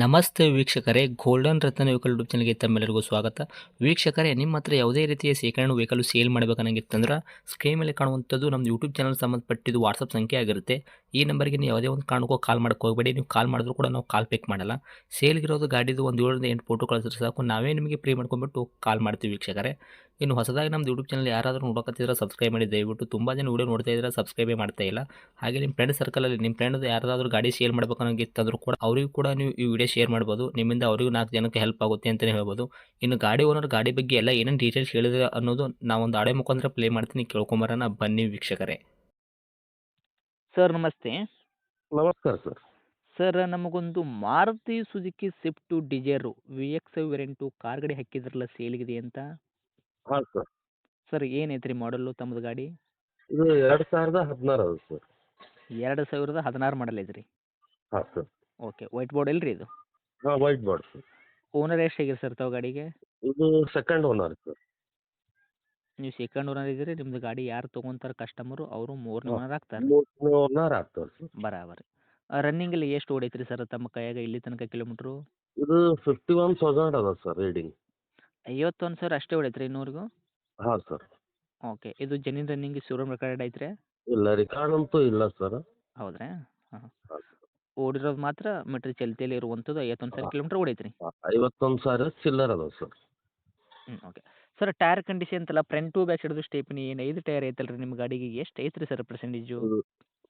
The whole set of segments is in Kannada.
ನಮಸ್ತೆ ವೀಕ್ಷಕರೇ, ಗೋಲ್ಡನ್ ರತ್ನ ವೆಹಿಕಲ್ ಯೂಟ್ಯೂಬ್ ಚಾನಲ್ಗೆ ತಮ್ಮೆಲ್ಲರಿಗೂ ಸ್ವಾಗತ. ವೀಕ್ಷಕರೇ, ನಿಮ್ಮ ಹತ್ರ ಯಾವುದೇ ರೀತಿಯ ಶೇಖರಣೆ ವೆಹಿಕಲ್ ಸೇಲ್ ಮಾಡಬೇಕನ್ನಂಗಿತ್ತಂದ್ರೆ ಸ್ಕ್ರೀನ್ ಮೇಲೆ ಕಾಣುವಂಥದ್ದು ನಮ್ಮ ಯೂಟ್ಯೂಬ್ ಚಾನಲ್ ಸಂಬಂಧಪಟ್ಟಿದ್ದು ವಾಟ್ಸಪ್ ಸಂಖ್ಯೆ ಆಗಿರುತ್ತೆ. ಈ ನಂಬರ್ಗೆ ನೀವು ಯಾವುದೇ ಒಂದು ಕಾರಣಕ್ಕೂ ಕಾಲ್ ಮಾಡಕ್ಕೆ ಹೋಗಬೇಡಿ. ನೀವು ಕಾಲ್ ಮಾಡಿದ್ರು ಕೂಡ ನಾವು ಕಾಲ್ ಪಿಕ್ ಮಾಡಲ್ಲ. ಸೇಲ್ಗಿರೋದು ಗಾಡಿದು ಒಂದು 7ರಿಂದ 8 ಫೋಟೋ ಕಳಿಸಿದ್ರೆ ಸಾಕು, ನಾವೇ ನಿಮಗೆ ಪ್ರೀ ಮಾಡ್ಕೊಂಡ್ಬಿಟ್ಟು ಕಾಲ್ ಮಾಡ್ತೀವಿ ವೀಕ್ಷಕರೇ. ಇನ್ನು ಹೊಸದಾಗಿ ನಮ್ಮದು ಯೂಟ್ಯೂಬ್ ಚಾನಲ್ ಯಾರಾದರೂ ನೋಡಕತ್ತಿದ್ರೆ ಸಬ್ಸ್ಕ್ರೈಬ್ ಮಾಡಿ ದಯವಿಟ್ಟು. ತುಂಬ ಜನ ವೀಡಿಯೋ ನೋಡ್ತಾ ಇದ್ದಾರೆ, ಸಬ್ಸ್ಕ್ರೈಬೇ ಮಾಡ್ತಾ ಇಲ್ಲ. ಹಾಗೆ ನಿಮ್ಮ ಫ್ರೆಂಡ್ ಸರ್ಕಲಲ್ಲಿ ನಿಮ್ಮ ಫ್ರೆಂಡ್ ಯಾರಾದರೂ ಗಾಡಿ ಸೇಲ್ ಮಾಡ್ಬೇಕನ್ನೋಂಗಿತ್ತಂದ್ರೂ ಕೂಡ ಅವರಿಗೂ ಕೂಡ ನೀವು ಈ ವಿಡಿಯೋ ಶೇರ್ ಮಾಡ್ಬೋದು. ನಿಮ್ಮಿಂದ ಅವರಿಗೂ 4 ಜನಕ್ಕೆ ಹೆಲ್ಪ್ ಆಗುತ್ತೆ ಅಂತಲೇ ಹೇಳ್ಬೋದು. ಇನ್ನು ಗಾಡಿ ಓನರ್ ಗಾಡಿ ಬಗ್ಗೆ ಎಲ್ಲ ಏನೇನು ಡೀಟೇಲ್ಸ್ ಹೇಳಿದ್ರೆ ಅನ್ನೋದು ನಾವೊಂದು ಆಡಿಯೋ ಮುಖಾಂತರ ಪ್ಲೇ ಮಾಡ್ತೀನಿ, ಕೇಳ್ಕೊಂಬರೋಣ ಬನ್ನಿ ವೀಕ್ಷಕರೇ. ಸರ್ ನಮಸ್ತೆ. ನಮಸ್ಕಾರ ಸರ್. ಸರ್ ನಮಗೊಂದು Maruti Suzuki Swift Dzire VX variant car ಗಾಡಿ ಹಾಕಿದ್ರಲ್ಲ ಸೇಲಿಗಿದೆ ಅಂತ. ಹಾಂ ಸರ್. ಸರ್ ಏನೈತ್ರಿ ಮಾಡಲು ತಮ್ಮದು ಗಾಡಿ? ಇದು 2016 ಅದು ಸರ್. 2016 ಮಾಡಲ್ ಐತ್ರಿ. ಹಾಂ ಸರ್. ಓಕೆ, ವೈಟ್ ಬೋರ್ಡ್ ಇಲ್ರಿ ಇದು? ಹಾಂ, ವೈಟ್ ಬೋರ್ಡ್ ಸರ್. ಓನರ್ ಎಷ್ಟಾಗಿದೆ ಸರ್ ತಾವು ಗಾಡಿಗೆ? ಇದು ಸೆಕೆಂಡ್ ಓನರ್ ಸರ್. ನೀವು ಸೆಕೆಂಡ್ ಓನರ್ ಇದ್ದೀರಿ. ನಿಮ್ಮದು ಗಾಡಿ ಯಾರು ತೊಗೊಂತಾರೆ ಕಸ್ಟಮರು ಅವರು ಮೂರನೇ ಹಾಂ, ಓನರ್ ಆಗ್ತಾರೆ. ಮೂರನೇ ಓನರ್ ಆಗ್ತದೆ ಸರ್. ಬರಾಬರಿ. ರನ್ನಿಂಗಲ್ಲಿ ಎಷ್ಟು ಓಡೈತ್ರಿ ಸರ್ ತಮ್ಮ ಕೈಯಾಗ ಇಲ್ಲಿ ತನಕ ಕಿಲೋಮೀಟ್ರು? ಇದು 51,000 ಅದ ಸರ್ ರೀಡಿಂಗ್. 51,000 ಅಷ್ಟೇ ಹೊಡೈತ್ರಿ ಇನ್ನೂವರೆಗೂ? ಹಾಂ ಸರ್. ಓಕೆ, ಇದು ಜೆನ್ಯೂನ್ ರನ್ನಿಂಗ್ ಶೋರೂಮ್ ರೆಕಾರ್ಡ್ ಐತ್ರಿ? ಇಲ್ಲ, ರಿಕಾರ್ಡ್ ಅಂತೂ ಇಲ್ಲ ಸರ್. ಹೌದ್ರಾ? ಹಾಂ. ಹಾಂ ಸರ್. ಓಡಿರೋದು ಮಾತ್ರ ಮೀಟ್ರ್ ಚಲ್ತಿಯಲ್ಲಿ ಇರುವಂಥದ್ದು 51,000 ಹಾಂ, ಕಿಲೋಮೀಟ್ರ್ ಓಡೈತ್ರಿ? 51,000 ಚಿಲ್ಲರ್ ಅದಾವೆ sir. Okay. Sir tyre condition ಅಂತಲ್ಲ, ಫ್ರಂಟ್ ಟು ಬ್ಯಾಕ್ ಹಿಡಿದು ಸ್ಟೇಪ್ನಿ ಏನು 5 ಟೈರ್ ಐತಲ್ರಿ ನಿಮ್ಮ ಗಾಡಿಗೆ, ಎಷ್ಟು ಐತ್ರಿ ಸರ್ ಪರ್ಸೆಂಟೇಜು? ಇದು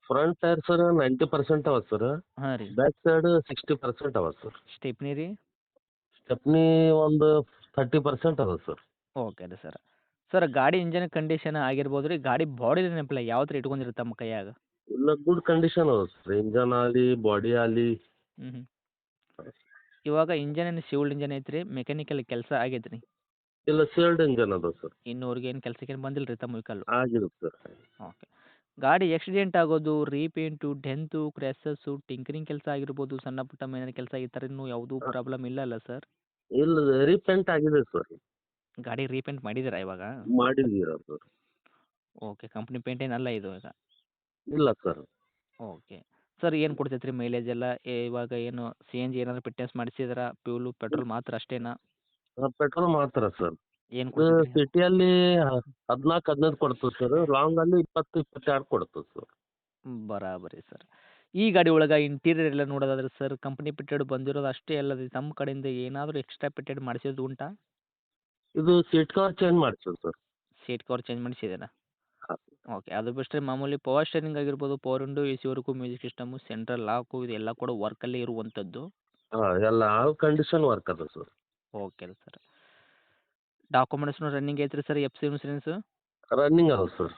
ಫ್ರಂಟ್ ಟೈರ್ ಸರ್ 90% ಅವ ಸರ್. ಹಾಂ ರೀ. ಬ್ಯಾಕ್ ಸೈಡ್ 60% ಅವ ಸರ್. ಸ್ಟೇಪ್ನಿ ರೀ? ಸ್ಟೆಪ್ನಿ ಒಂದು 30% ಅದ ಸರ್. ಓಕೆ ರೀ ಸರ್. ಸರ್ ಗಾಡಿ ಇಂಜನ್ ಕಂಡೀಷನ್ ಆಗಿರ್ಬೋದು ರೀ, ಗಾಡಿ ಬಾಡಿ ನೆನಪಿಲ್ಲ ಯಾವ ಥರ ಇಟ್ಕೊಂಡಿರಿ ತಮ್ಮ ಕೈಯಾಗ? ಇಲ್ಲ, ಗುಡ್ ಕಂಡೀಷನ್ ಅದ ಸರ್. ಇಂಜನ್ ಆಗಲಿ ಬಾಡಿ ಆಗಲಿ. ಹ್ಞೂ. ಇವಾಗ ಇಂಜನ್ ಏನು ಸಿವಿಲ್ ಇಂಜನ್ ಐತ್ರಿ, ಮೆಕ್ಯಾನಿಕಲ್ ಕೆಲಸ ಆಗೈತೆ ರೀ? ಇಲ್ಲ, ಸೇಲ್ಡ್ ಇಂಜನ್ ಅದ ಸರ್. ಇನ್ನೂವರೆಗೆ ಏನು ಕೆಲಸಕ್ಕೇನು ಬಂದಿಲ್ಲ ರೀ ತಮ್ಮ ವೆಹಿಕಲ್ಲು? ಆಗಿರುತ್ತೆ ಸರ್. ಓಕೆ. ಗಾಡಿ ಆಕ್ಸಿಡೆಂಟ್ ಆಗೋದು, ರೀಪೇಂಟು, ಡೆಂತು, ಕ್ರ್ಯಾಸಸ್ಸು, ಟಿಂಕರಿಂಗ್ ಕೆಲಸ ಆಗಿರ್ಬೋದು, ಸಣ್ಣ ಪುಟ್ಟ ಮೇನರ್ ಕೆಲಸ ಈ ಥರ ಇನ್ನೂ ಯಾವುದೂ ಪ್ರಾಬ್ಲಮ್ ಇಲ್ಲ ಅಲ್ಲ ಸರ್? ಇಲ್ಲ, ರೀಪೇಂಟ್ ಆಗಿದೆ ಸರ್. ಗಾಡಿ ರೀಪೇಂಟ್ ಮಾಡಿದ್ದೀರಾ ಇವಾಗ? ಮಾಡಿದ್ದೀರಾ ಸರ್. ಓಕೆ, ಕಂಪ್ನಿ ಪೇಂಟ್ ಏನಲ್ಲ ಇದು ಈಗ? ಇಲ್ಲ ಸರ್. ಓಕೆ. ಸರ್ ಏನು ಕೊಡ್ತೈತೆ ರೀ ಮೈಲೇಜ್ ಎಲ್ಲ? ಇವಾಗ ಏನು CNG ಏನಾದರೂ ಫಿಟ್ನೆಸ್ ಮಾಡಿಸಿದ್ರಾ? ಫ್ಯೂಲು, ಪೆಟ್ರೋಲ್ ಮಾತ್ರ ಅಷ್ಟೇನಾ? ಪೆಟ್ರೋಲ್ ಮಾತ್ರ ಸರ್. ಏನು ಇದು ಕೊಡ್ತೈತೆ ರೀ? ಸಿಟಿಯಲ್ಲಿ 14, 15 ಕೊಡ್ತದೆ ಸರ್. ಲಾಂಗಲ್ಲಿ 20, 22 ಕೊಡ್ತದೆ ಸರ್. ಬರಾಬರಿ ಸರ್. ಈ ಗಾಡಿ ಒಳಗೆ ಇಂಟೀರಿಯರ್ ಎಲ್ಲ ನೋಡೋದಾದ್ರೆ ಸರ್, ಕಂಪ್ನಿ ಫಿಟ್ಟೆಡ್ ಬಂದಿರೋದು ಅಷ್ಟೇ ಅಲ್ಲದೆ ತಮ್ಮ ಕಡೆಯಿಂದ ಏನಾದರೂ ಎಕ್ಸ್ಟ್ರಾ ಫಿಟ್ಟೆಡ್ ಮಾಡಿಸೋದು ಉಂಟಾ? ಇದು ಸೀಟ್ ಕವರ್ ಚೇಂಜ್ ಮಾಡಿಸೋದು ಸರ್. ಸೀಟ್ ಕವರ್ ಚೇಂಜ್ ಮಾಡಿಸಿದ್ದೀರಾ? ಹಾಂ. ಓಕೆ. ಅದು ಬಿಟ್ಟರೆ ಮಾಮೂಲಿ ಪವರ್ ಸ್ಟೇರಿಂಗ್ ಆಗಿರ್ಬೋದು, ಪವರ್ ವಿಂಡೋ, AC ವರ್ಗೂ, ಮ್ಯೂಸಿಕ್ ಸಿಸ್ಟಮು, ಸೆಂಟ್ರಲ್ ಲಾಕು ಇದೆಲ್ಲ ಕೂಡ ವರ್ಕಲ್ಲೇ ಇರುವಂಥದ್ದು. ಹಾಂ, ಎಲ್ಲ ಆಲ್ ಕಂಡೀಷನ್ ವರ್ಕ್ ಅದ ಸರ್. ಓಕೆ ರೀ ಸರ್. ಡಾಕ್ಯುಮೆಂಟ್ಸ್ನು ರನ್ನಿಂಗ್ ಐತ್ರಿ ಸರ್? FC insurance? ರನ್ನಿಂಗ್ ಅದ ಸರ್.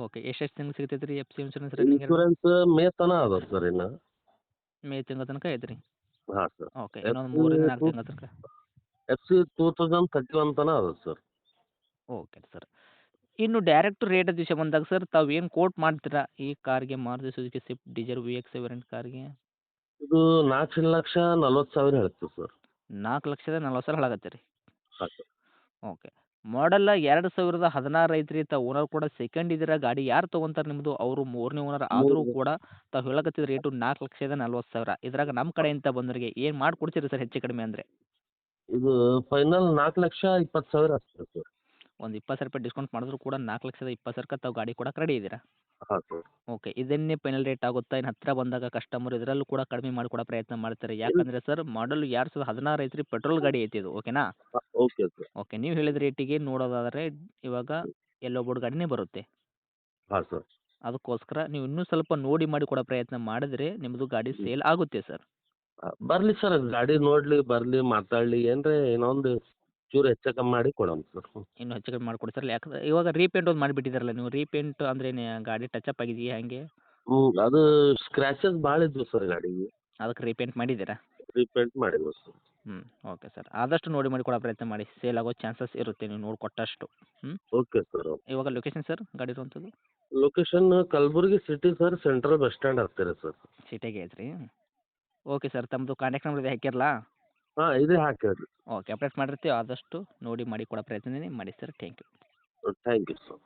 ಓಕೆ. ಎಷ್ಟೆಷ್ಟು ತಿಂಗ್ಳು ಸಿಗ್ತೈತೆ ರೀ FC insurance running? Insurance May ತನಕ ಅದ ಸರ್ ಇನ್ನು. ಮೇ ತಿಂಗಳ ತನಕ ಐತ್ರಿ? ಹಾಂ ಸರ್. ಓಕೆ. ಇನ್ನೊಂದು 3ರಿಂದ 4 ತಿಂಗಳ ತನಕ? FC 2031 ತನಕ ಅದ ಸರ್. Okay sir. ಇನ್ನು ಡೈರೆಕ್ಟ್ ರೇಟ್ ವಿಷಯ ಬಂದಾಗ ಸರ್, ತಾವು ಏನು ಕೋಟ್ ಮಾಡ್ತೀರಾ ಈ ಕಾರ್ಗೆ, Maruti Suzuki Swift Dzire VX variant ಕಾರ್ಗೆ? ಇದು 4,40,000 ಹೇಳ್ತೀವಿ ಸರ್. 4,40,000 ಹೇಳಾಕತ್ತೀರಿ? ಹಾಂ ಸರ್. ಓಕೆ. ಮಾಡಲ್ಲ 2016 ಐತ್ರಿ. ತಾವು ಓನರ್ ಕೂಡ ಸೆಕೆಂಡ್ ಇದ್ದೀರಾ. ಗಾಡಿ ಯಾರು ತೊಗೊಂತಾರೆ ನಿಮ್ಮದು? ಅವರು ಮೂರನೇ ಓನರ್ ಆದರೂ ಕೂಡ ತಾವು ಹೇಳಕತ್ತಿದ ರೇಟು 4,40,000. ಇದ್ರಾಗ ನಮ್ಮ ಕಡೆಯಿಂದ ಬಂದವರಿಗೆ ಏನು ಮಾಡಿಕೊಡ್ತೀರಿ ಸರ್ ಹೆಚ್ಚು ಕಡಿಮೆ ಅಂದರೆ? ಇದು ಫೈನಲ್ 4,20,000 ಆಗ್ತದೆ ಸರ್. ಒಂದು 20,000 ಡಿಸ್ಕೌಂಟ್ ಮಾಡಿದ್ರು ಕೂಡ 4,20,000ಕ್ಕೆ ತಾವು ಗಾಡಿ ಕೊಡಕ್ಕೆ ರೆಡಿ ಇದ್ದೀರಾ? ಹಾಂ ಸರ್. ಓಕೆ. ಇದನ್ನೇ ಫೈನಲ್ ರೇಟ್ ಆಗುತ್ತಾ? ಇನ್ನು ಹತ್ತಿರ ಬಂದಾಗ ಕಸ್ಟಮರ್ ಇದರಲ್ಲೂ ಕೂಡ ಕಡಿಮೆ ಮಾಡಿಕೊಡೋ ಪ್ರಯತ್ನ ಮಾಡ್ತಾರೆ. ಯಾಕಂದರೆ ಸರ್ ಮಾಡಲ್ 2016 ಐತ್ರಿ, ಪೆಟ್ರೋಲ್ ಗಾಡಿ ಐತಿ ಇದು. ಓಕೆನಾ? Okay sir. ಓಕೆ. ನೀವು ಹೇಳಿದ ರೇಟಿಗೆ ನೋಡೋದಾದರೆ ಇವಾಗ ಎಲ್ಲೋ ಬೋರ್ಡ್ ಗಾಡಿನೇ ಬರುತ್ತೆ. ಹಾಂ ಸರ್. ಅದಕ್ಕೋಸ್ಕರ ನೀವು ಇನ್ನೂ ಸ್ವಲ್ಪ ನೋಡಿ ಮಾಡಿ ಕೊಡೋ ಪ್ರಯತ್ನ ಮಾಡಿದ್ರೆ ನಿಮ್ಮದು ಗಾಡಿ ಸೇಲ್ ಆಗುತ್ತೆ ಸರ್. ಬರಲಿ ಸರ್, ಗಾಡಿ ನೋಡಲಿ, ಬರಲಿ, ಮಾತಾಡಲಿ, ಏನರೇ ಇನ್ನೊಂದು ಚೂರು ಹೆಚ್ಚು ಕಮ್ಮಿ ಮಾಡಿ ಕೊಡೋಣ ಸರ್. ಇನ್ನೂ ಹೆಚ್ಚು ಕಡಿಮೆ ಮಾಡಿಕೊಡ್ತೀರಲ್ಲ? ಯಾಕಂದ್ರೆ ಇವಾಗ ರೀಪೇಂಟ್ ಒಂದು ಮಾಡಿಬಿಟ್ಟಿದ್ದಾರಲ್ಲ ನೀವು. ರೀಪೇಂಟ್ ಅಂದ್ರೆ ಗಾಡಿ ಟಚಪ್ ಆಗಿದೆಯಾ ಹೇಗೆ? ಅದು ಸ್ಕ್ರ್ಯಾಚಸ್ ಭಾಳ ಇದ್ವು ಸರ್ ಗಾಡಿಗೆ. ಅದಕ್ಕೆ ರೀಪೇಂಟ್ ಮಾಡಿದ್ದೀರಾ? ರೀಪೇಂಟ್ ಮಾಡಿದ್ವು ಸರ್. Okay sir. ಆದಷ್ಟು ನೋಡಿ ಮಾಡಿ ಕೊಡೋ ಪ್ರಯತ್ನ ಮಾಡಿ. ಸೇಲ್ ಆಗೋ ಚಾನ್ಸಸ್ ಇರುತ್ತೆ ನೀವು ನೋಡಿ ಕೊಟ್ಟಷ್ಟು. Okay sir. ಇವಾಗ ಲೊಕೇಶನ್ ಸರ್ ಗಾಡಿ ಇರುವಂಥದ್ದು? Location Kalaburagi city sir, central bus stand ಹತ್ತಿರ ಸರ್. ಸಿಟಿಗೆ ಐತ್ರಿ? Okay sir. ತಮ್ಮದು ಕಾಂಟ್ಯಾಕ್ಟ್ ನಂಬರ್ ಇದೆ, ಹಾಕಿರಲಾ? ಹಾಂ, ಇದೇ ಹಾಕಿರಿ. ಓಕೆ. ಅಪ್ಡೇಟ್ ಮಾಡಿರ್ತೀವಿ. ಆದಷ್ಟು ನೋಡಿ ಮಾಡಿ ಕೊಡೋ ಪ್ರಯತ್ನ ಮಾಡಿ sir. Thank you. Thank you sir.